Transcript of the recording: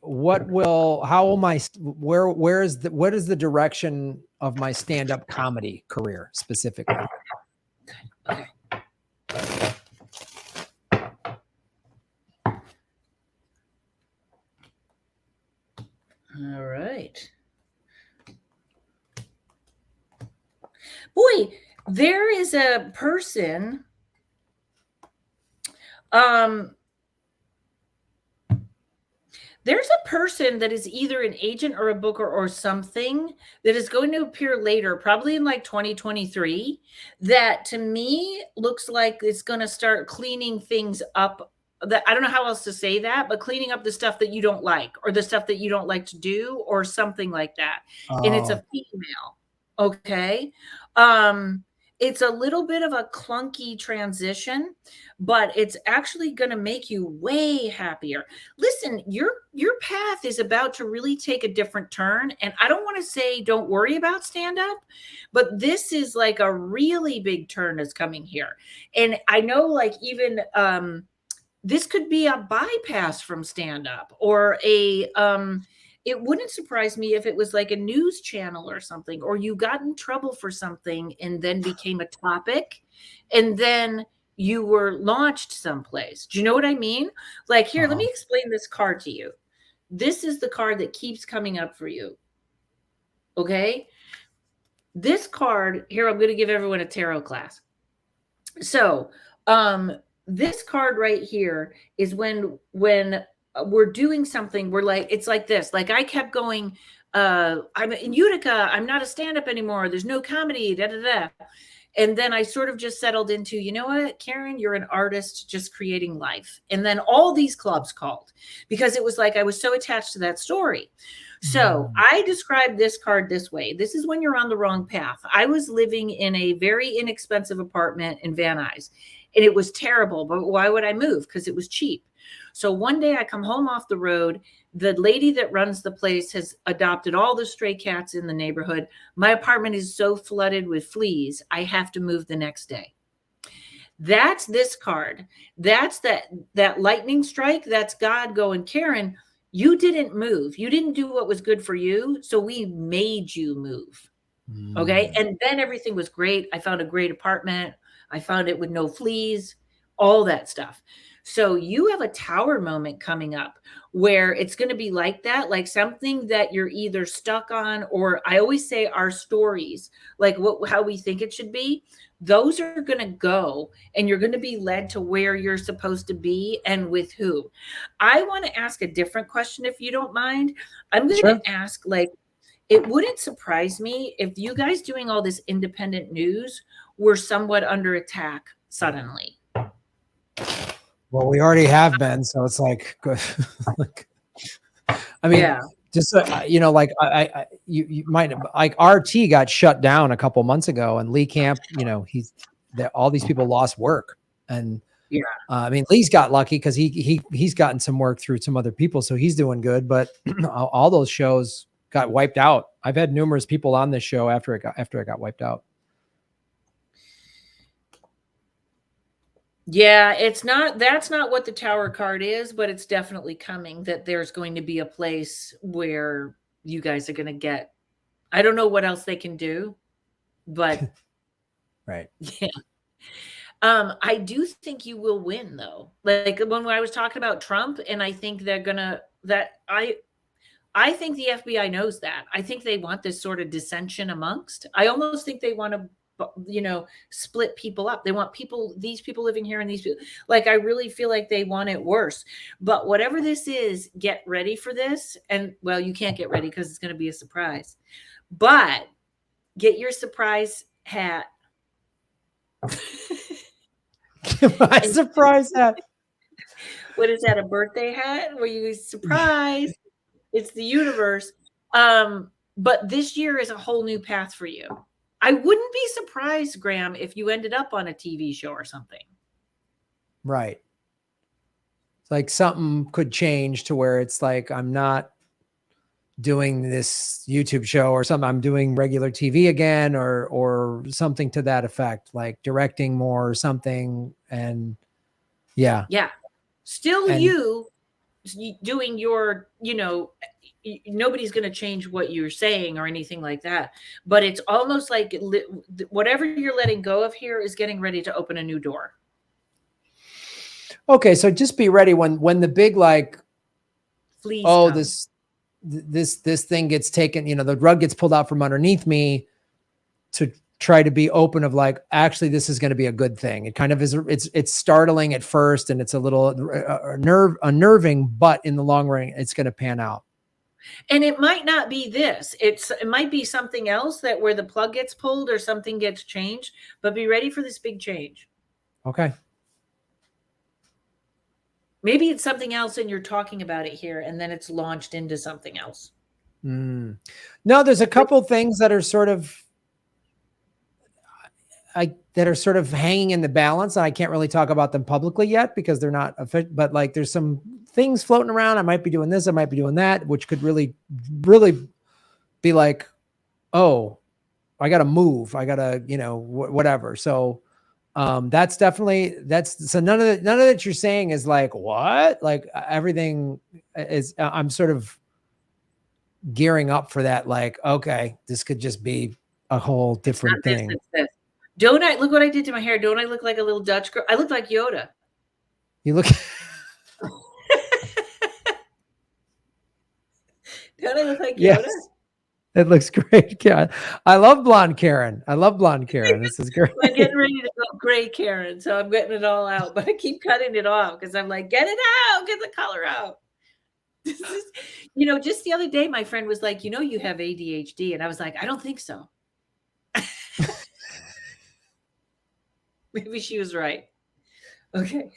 what is the direction of my stand-up comedy career specifically? Okay. All right. Boy, there is a person. There's a person that is either an agent or a booker or something that is going to appear later, probably in like 2023, that to me looks like it's going to start cleaning things up. That I don't know how else to say that, but cleaning up the stuff that you don't like or the stuff that you don't like to do or something like that. And it's a female. Okay. It's a little bit of a clunky transition, but it's actually going to make you way happier. Listen, your path is about to really take a different turn, and I don't want to say don't worry about stand up, but this is like a really big turn that's coming here. And I know like even this could be a bypass from stand up or a it wouldn't surprise me if it was like a news channel or something, or you got in trouble for something and then became a topic and then you were launched someplace. Do you know what I mean? Like, here, let me explain this card to you. This is the card that keeps coming up for you. Okay. This card here, I'm going to give everyone a tarot class. So, this card right here is when we're doing something, we're like, it's like this, like I kept going, I'm in Utica, I'm not a stand-up anymore, there's no comedy, da da da. And then I sort of just settled into, you know what, Karen, you're an artist just creating life. And then all these clubs called because it was like I was so attached to that story. So I describe this card this way. This is when you're on the wrong path. I was living in a very inexpensive apartment in Van Nuys, and it was terrible. But why would I move? Because it was cheap. So one day I come home off the road. The lady that runs the place has adopted all the stray cats in the neighborhood. My apartment is so flooded with fleas, I have to move the next day. That's this card. That's that lightning strike. That's God going, Karen, you didn't move. You didn't do what was good for you. So we made you move. Okay. And then everything was great. I found a great apartment. I found it with no fleas, all that stuff. So you have a tower moment coming up where it's going to be like that, like something that you're either stuck on, or I always say our stories, like how we think it should be, those are going to go and you're going to be led to where you're supposed to be and with who. I want to ask a different question, if you don't mind. I'm going to ask, like, it wouldn't surprise me if you guys doing all this independent news were somewhat under attack suddenly. Well, we already have been, so it's like, I mean, just you know, like you might like RT got shut down a couple months ago, and Lee Camp, you know, all these people lost work, and I mean, Lee's got lucky because he's gotten some work through some other people, so he's doing good. But all those shows got wiped out. I've had numerous people on this show after it got wiped out. Yeah, that's not what the tower card is, but it's definitely coming, that there's going to be a place where you guys are going to get, I don't know what else they can do, but right. Yeah. I do think you will win though. Like when I was talking about Trump, and I think they're going to, I think the FBI knows that. I think they want this sort of dissension amongst. I almost think they want to, you know, split people up. They want these people living here and these people. Like, I really feel like they want it worse. But whatever this is, get ready for this. And well, you can't get ready because it's going to be a surprise. But get your surprise hat. My surprise hat. What is that? A birthday hat? Where you surprise? It's the universe. But this year is a whole new path for you. I wouldn't be surprised, Graham, if you ended up on a TV show or something. Right. It's like something could change to where it's like, I'm not doing this YouTube show or something. I'm doing regular TV again, or something to that effect, like directing more or something. And yeah. Still you, doing your, nobody's going to change what you're saying or anything like that. But it's almost like whatever you're letting go of here is getting ready to open a new door. Okay, so just be ready when the big like, fleas oh, come. this thing gets taken, the rug gets pulled out from underneath me, to try to be open of like, actually, this is going to be a good thing. It kind of is. It's startling at first, and it's a little unnerving, but in the long run, it's going to pan out. And it might not be this. It might be something else, that where the plug gets pulled or something gets changed, but be ready for this big change. Okay. Maybe it's something else and you're talking about it here, and then it's launched into something else. No, there's a couple things that are sort of hanging in the balance. And I can't really talk about them publicly yet because they're not official, but like there's some things floating around. I might be doing this, I might be doing that, which could really, really be like, oh, I got to move. I got to, whatever. So that's definitely, so none of that you're saying is like, what? Like everything is, I'm sort of gearing up for that. Like, okay, this could just be a whole different thing. This. Don't I look what I did to my hair? Don't I look like a little Dutch girl? I look like Yoda. You look. Don't I look like Yoda? Yes. It looks great. Yeah. I love blonde Karen. This is great. I'm getting ready to go gray Karen, so I'm getting it all out, but I keep cutting it off because I'm like, get it out, get the color out. This is, just the other day, my friend was like, you have ADHD. And I was like, I don't think so. Maybe she was right. Okay.